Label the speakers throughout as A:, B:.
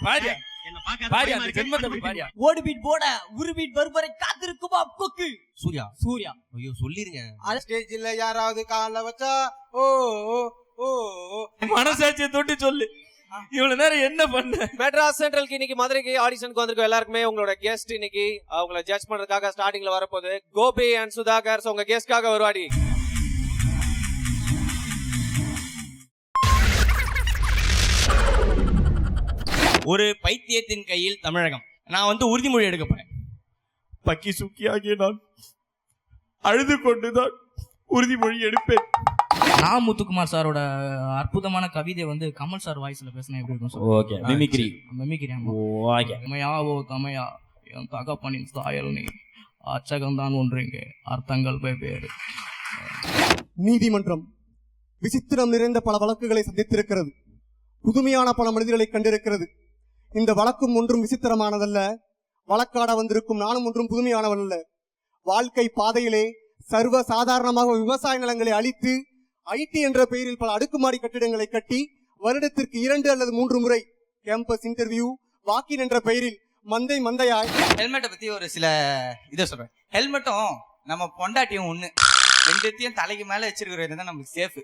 A: பாரியா
B: என்ன பாக்காத
A: பாரியா அந்த ஜென்மத்தை பாரியா.
C: ஓடு பீட் போட ஒரு பீட் வருவரை காத்திருக்குமா கொக்கு.
B: சூர்யா
C: சூர்யா
B: ஐயோ சொல்லிருங்க.
D: ஸ்டேஜ்ல யாராவது கால வச்சா ஓ ஓ ஓ
A: மனசாட்சியை தொட்டு சொல்லு. இவ்வளவு நேரம் என்ன பண்ண?
E: மெட்ராஸ் சென்ட்ரலுக்கு இன்னைக்கு மதுரைக்கு ஆடிஷனுக்கு வந்திருக்கோம் எல்லாருக்குமே. உங்களோட கெஸ்ட் இன்னைக்கு அவங்கள ஜட்ஜ் பண்றதுக்காக ஸ்டார்டிங்ல வரப்போகுது. கோபி அண்ட் சுதாகர் உங்க கெஸ்ட்காக வருவாடி.
B: ஒரு பைத்தியத்தின் கையில் தமிழகம். நான் வந்து உறுதிமொழி எடுக்க போறேன்.
A: பக்கி சுக்கியாகிய நான் அழுது கொண்டுதான் உறுதிமொழி எடுப்பேன்.
F: நான் முத்துக்குமார் சாரோட அற்புதமான கவிதை வந்து கமல் சார் வாய்ஸ்ல பேசினா எப்படி இருக்கும் சார்?
B: Okay mimicry.
F: ஓகே. தமையாவோ தமையா என் தகப்பனின் சாயல் நீ அச்சகம்தான் ஒன்றுங்க அர்த்தங்கள் வெவ்வேறு.
G: நீதிமன்றம் விசித்திரம் நிறைந்த பல வழக்குகளை சந்தித்திருக்கிறது. புதுமையான பல மனிதர்களை கண்டிருக்கிறது. இந்த வழக்கும் ஒன்றும் விசித்திரமானதல்ல. வழக்காட வந்திருக்கும் நானும் ஒன்றும் புதுமையானவன் அல்ல. வாழ்க்கை பாதையிலே சர்வ சாதாரணமாக விவசாய நிலங்களை அழித்து ஐடி என்ற பெயரில் பல அடுக்குமாடி கட்டிடங்களை கட்டி வருடத்திற்கு 2 அல்லது 3 முறை கேம்பஸ் இன்டர்வியூ வாக்கின் என்ற பெயரில் மந்தையாய்.
H: ஹெல்மெட்டை பத்தி ஒரு சில இதை சொல்றேன். ஹெல்மெட்டும் நம்ம பொண்டாட்டியும் ஒண்ணு, ரெண்டுத்தையும் தலைக்கு மேல வச்சிருக்கிறது தான் நமக்கு சேஃப்.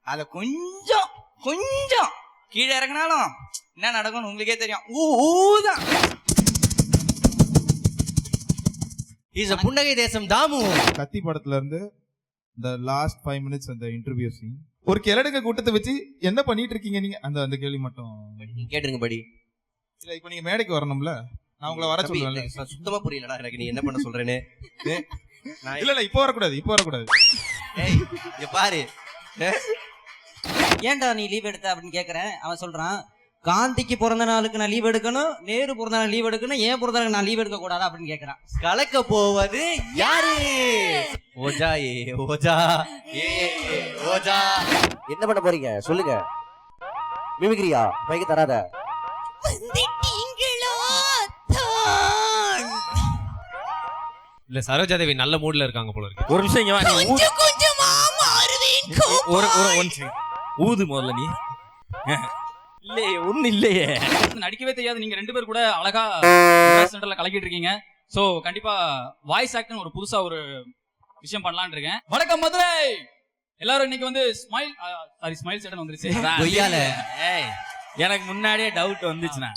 H: அதை கொஞ்சம் கொஞ்சம் கீழே இறங்கினாலும் என்ன நடக்கும்னு உங்களுக்கே தெரியும். ஊதான்
B: இஸ் a புன்னகை தேசம் தாமு.
I: கத்தி படத்துல இருந்து இந்த லாஸ்ட் 5 minutes அந்த இன்டர்வியூ சீன். ஒரு கிழடுங்க கூட்டத்தை வச்சு என்ன பண்ணிட்டு இருக்கீங்க நீங்க? அந்த கேள்வி மட்டும்
B: கேட்டுருங்க படி.
I: இல்ல இப்ப நீங்க மேடைக்கு வரணும்ல, நான் உங்களை வர சொல்லுவேன்ல.
B: சுத்தமா புரியலடா எனக்கு நீ என்ன பண்ண சொல்றேன்னு.
I: இல்ல இப்போ வரக்கூடாது.
H: ஏய் இங்க பாரு, ஏன்டா நீ லீவ் எடுத்த அப்படின்னு கேக்குறேன். அவன் சொல்றான், காந்திக்கு பிறந்த நாளுக்கு நான் லீவ் எடுக்கணும், நேரு பிறந்த நாள் லீவ் எடுக்கணும், ஏன் பிறந்த நாளுக்கு நான் லீவ் எடுக்க கூடாதா அப்படின்னு கேக்குறான்.
B: கலக்க போவது யாரு? ஓஜா ஏ ஓஜா ஏ ஓஜா.
J: என்ன பண்ண போறீங்க சொல்லுங்க? மிமிக்ரியா? பைக்கு தராத.
E: இல்ல சரோஜா தேவி நல்ல மூட்ல இருக்காங்க போல இருக்கு.
B: ஒரு நிமிஷம் இங்க வா. ஒரு ஊது முதல்ல நீ. இல்லையே ஒண்ணு இல்லையே.
F: நடிக்கவே தெரியாது. நீங்க 2 பேர் கூட அழகா சென்டர்ல கலக்கிட்டு இருக்கீங்க. சோ கண்டிப்பா வாய்ஸ் ஆக்ட்னு ஒரு புதுசா ஒரு விஷயம் பண்ணலாம்னு இருக்கேன். வணக்கம் மதுரை. எல்லாரும் இன்னைக்கு வந்து ஸ்மைல் சேட்டன் வந்துருச்சு.
B: கொய்யால எனக்கு முன்னாடியே டவுட் வந்துச்சுனா.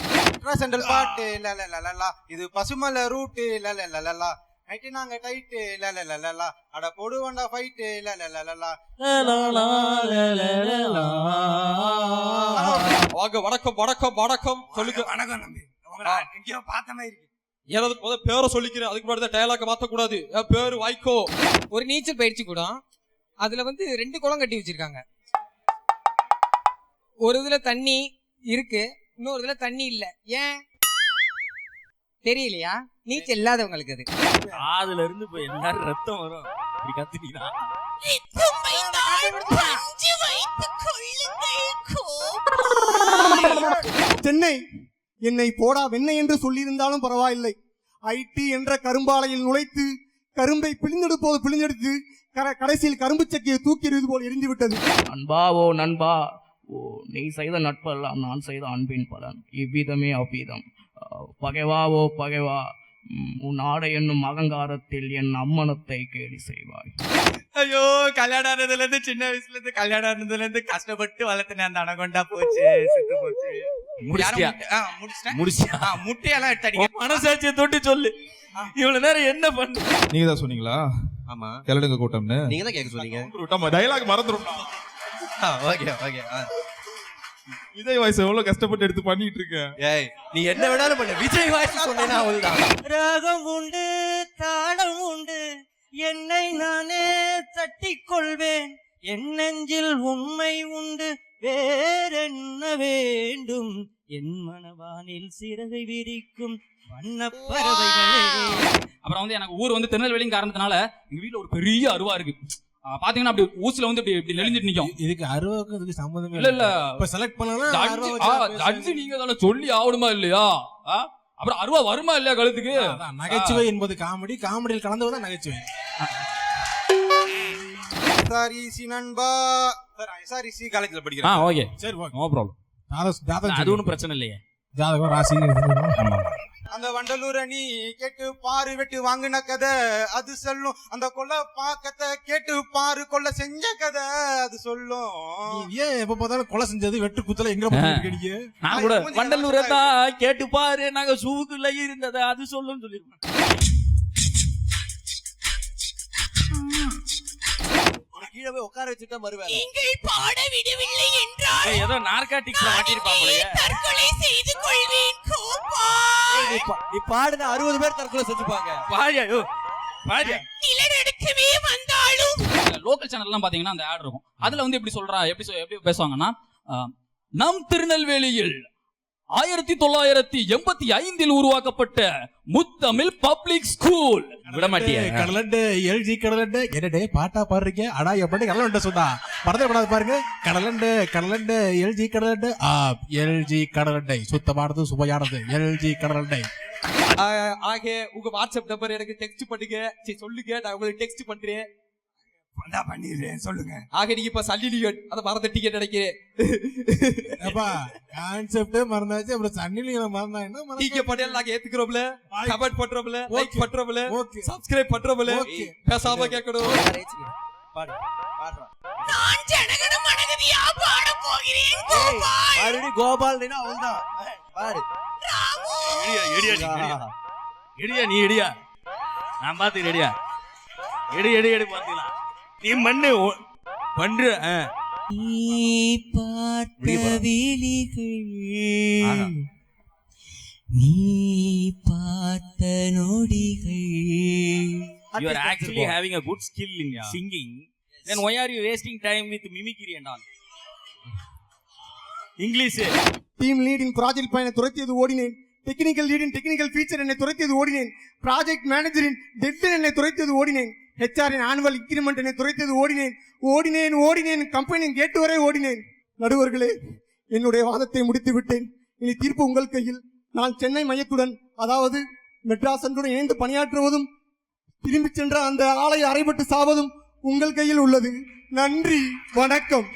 D: சென்ட்ரல் பாட்டு லலலலலா, இது பசுமல ரூட் லலலலலா, நைட்டு நாங்க டைட் லலலலலா, அட போடுவண்டா ஃபைட் லலலலலா.
E: வாங்க வணக்கம் வணக்கம் வணக்கம் சொல்லுங்க.
H: வணக்கம் நம்பி, உங்களை எங்கேயோ பார்த்த மாதிரி இருக்கு.
E: ஏதாவது முத பேரை சொல்லிக்கிறேன், அதுக்கு முன்னாடி டயலாக மாத்த கூடாது. என் பேரு வாய்க்கோ.
K: ஒரு நீச்சல் பயிற்சி கூடம், அதுல வந்து 2 குளம் கட்டி வச்சிருக்காங்க. ஒரு இதுல தண்ணி இருக்கு, இன்னொரு இதுல தண்ணி இல்ல. ஏன் தெரியலையா? நீச்சல் இல்லாதவங்களுக்கு அது.
B: அதுல இருந்து போய் எல்லாரும் ரத்தம் வரும். இப்படி கத்துனீனா
G: சென்னை என்னை போடா வெண்ணெய் என்று சொல்லியிருந்தாலும் பரவாயில்லை. ஐடி என்ற கரும்பாலையில் நுழைத்து கரும்பை பிழிஞ்செடுத்து கடைசியில் கரும்பு சக்கியை தூக்கி எறிவது போல் எரிந்து விட்டது.
F: நண்பா ஓ நண்பா, ஓ நீ செய்த நட்பெல்லாம் நான் செய்த அன்பின் பலன், இவ்விதமே அவ்விதம். பகைவா ஓ பகைவா, உன் ஆடை என்னும் அகங்காரத்தில் என் அம்மனத்தை கேலி செய்வாய்.
H: ஐயோ, கல்யாணம் ஆனதுல இருந்து சின்ன வயசுல இருந்து கல்யாணம் ஆனதுல இருந்து கஷ்டப்பட்டு வளர்த்துன அந்த அனகொண்டா போச்சு, செத்து போச்சு. முட்டையெல்லாம் எடுத்து அடிக்க.
A: மனசாட்சியை தொட்டு சொல்லு. இவ்வளவு நேரம் என்ன பண்ண?
I: நீங்க தான் சொன்னீங்களா?
B: ஆமா
I: கிழடுங்க கூட்டம்னு
B: நீங்க தான் கேட்க சொன்னீங்க.
I: டயலாக் மறந்துரும்.
H: Okay okay.
I: விஜய் வாய்ஸ் எவ்வளவு கஷ்டப்பட்டு எடுத்து பண்ணிட்டு இருக்கேன்.
B: ஏய் நீ என்ன வேணாலும் பண்ணு, விஜய் வாய்ஸ் சொன்னேன்னா அவ்வளவுதான்.
H: ராகம் உண்டு தாளம் உண்டு, என்னை நானே தட்டிக் கொள்வேன், என் நெஞ்சில் உண்மை உண்டு, வேறென்ன வேண்டும், என் மனவானில் சிறகை விரிக்கும் வண்ண பறவைகளே.
F: அப்புறம் வந்து எனக்கு ஊர் வந்து திருநெல்வேலியும் காரணத்தினால எங்க வீட்டுல ஒரு பெரிய அருவா இருக்கு. பாத்தீங்கன்னா அப்படி ஊசில வந்து இப்படி நெளிஞ்சிட்டு நிக்கும்.
D: இதுக்கு அருவாக்கு இதுக்கு சம்பந்தமே
F: இல்ல
D: இப்ப செலக்ட் பண்ணலாம்.
F: ஜட்ஜ் நீங்க தானே சொல்லி ஆகணுமா இல்லையா? அப்புறம் அருவா வருமா இல்லையா கழுத்துக்கு?
D: நகைச்சுவை என்பது காமெடி, காமெடியில் கலந்துதான் நகைச்சுவை. SREC நண்பா, SREC காலேஜ்ல படிக்கிறேன்.
A: ஓகே
D: சரி
A: நோ ப்ராப்ளம்.
D: அது
A: ஒன்றும் பிரச்சனை இல்லையே.
I: ஜாதகம் ராசி
D: அந்த வண்டலூர் அணி கேட்டு பாரு வெட்டு வாங்கின கதை அது சொல்லும். அந்த கொலை பாக்கத்தை கேட்டு பாரு கொலை செஞ்ச கதை அது சொல்லும்.
I: ஏன் எப்ப பார்த்தாலும் கொலை செஞ்சது வெட்டு குத்தல எங்க போறீங்க?
A: நான் கூட வண்டலூர் தான் கேட்டு பாரு நாங்க சூக்குள்ள இருந்ததை அது சொல்லுன்னு சொல்லிருக்கோம்.
J: கீழே போய் உட்கார வச்சுட்டா மறுவேலை.
C: நீங்கள் பாட விடவில்லை என்றால்
A: ஏதோ நார்காட்டிக்ஸ்ல மாட்டிருப்பாங்களே.
C: தற்கொலை செய்து கொள்வேன் கோபா.
J: நீ பாடுன 60 பேர் தற்கொலை செஞ்சுப்பாங்க.
A: பாரியா பாரியா
C: நிலநடுக்கமே வந்தாலும்
F: லோக்கல் சேனல்லாம் பாத்தீங்கன்னா அந்த ஆட் இருக்கும். அதுல வந்து எப்படி பேசுவாங்கன்னா, நம் திருநெல்வேலியில் 1985 உருவாக்கப்பட்ட முத்தமிழ் பப்ளிக் ஸ்கூல். விட மாட்டியா?
I: கடலண்டு எல்ஜி கடலண்டு என்னடே பாட்டா பாடுறீங்க? அடா எப்படி கடலண்ட சொன்னா படத்தை பாருங்க. கடலண்டு எல்ஜி கடலண்டு எல்ஜி கடலண்டை சுத்தமானது சுவையானது எல்ஜி கடலண்டை.
K: ஆக உங்க வாட்ஸ்அப் நம்பர் எனக்கு டெக்ஸ்ட் பண்ணுங்க. சரி சொல்லுங்க, நான் உங்களுக்கு டெக்ஸ்ட் பண்றேன்.
H: பண்ணிடுறேன் சொல்லுங்க.
K: ஆக நீங்க இப்ப சல்லிலியன் அதை மறந்துட்டீங்க நினைக்கிறேன்.
I: கான்செப்டே மறந்தாச்சு, அப்புறம் சன்னிலியனை மறந்தா என்ன?
K: நீங்க பண்ணல நாங்க ஏத்துக்கிறோம்ல, கமெண்ட் பண்றோம்ல, லைக் பண்றோம்ல,
I: ஓகே
K: சப்ஸ்கிரைப் பண்றோம்ல, பேசாம கேட்கணும்.
J: பாடு பாடுறா.
C: நான் ஜனகன மனகதியா பாட போகிறேன் கோபால்.
J: மறுபடியும் கோபால் அவ்வளவுதான். பாடு.
A: நீ இடியா நான் பாத்து ரெடியா எடி பாத்தீங்களா? நீ மண்ணு பண்ற
C: நீ பார்த்த விழிகள், நீ பார்த்த நொடிகள்.
A: You are actually having a good skill in singing. Then why are you wasting time with mimicry and all? English.
G: Team லீடின் ப்ராஜெக்ட் பயனை துரத்தியது ஓடினேன். டெக்னிக்கல் லீடின் டெக்னிக்கல் ஃபீச்சர் என்னை துரைத்தது ஓடினேன். ப்ராஜெக்ட் மேனேஜரின் டெட்லைன் என்னை துரைத்தது ஓடினேன். ஹெச்ஆரின் ஆனுவல் இன்கிரிமெண்ட் என்னை துரைத்தது ஓடினேன். கம்பெனியின் கேட்டு வரை ஓடினேன். நடுவர்களே, என்னுடைய வாதத்தை முடித்து விட்டேன். இனி தீர்ப்பு உங்கள் கையில். நான் சென்னை மையத்துடன், அதாவது மெட்ராஸ் அன்றுடன் இணைந்து பணியாற்றுவதும் திரும்பி சென்ற அந்த ஆலை அறைபட்டு சாவதும் உங்கள் கையில் உள்ளது. நன்றி, வணக்கம்.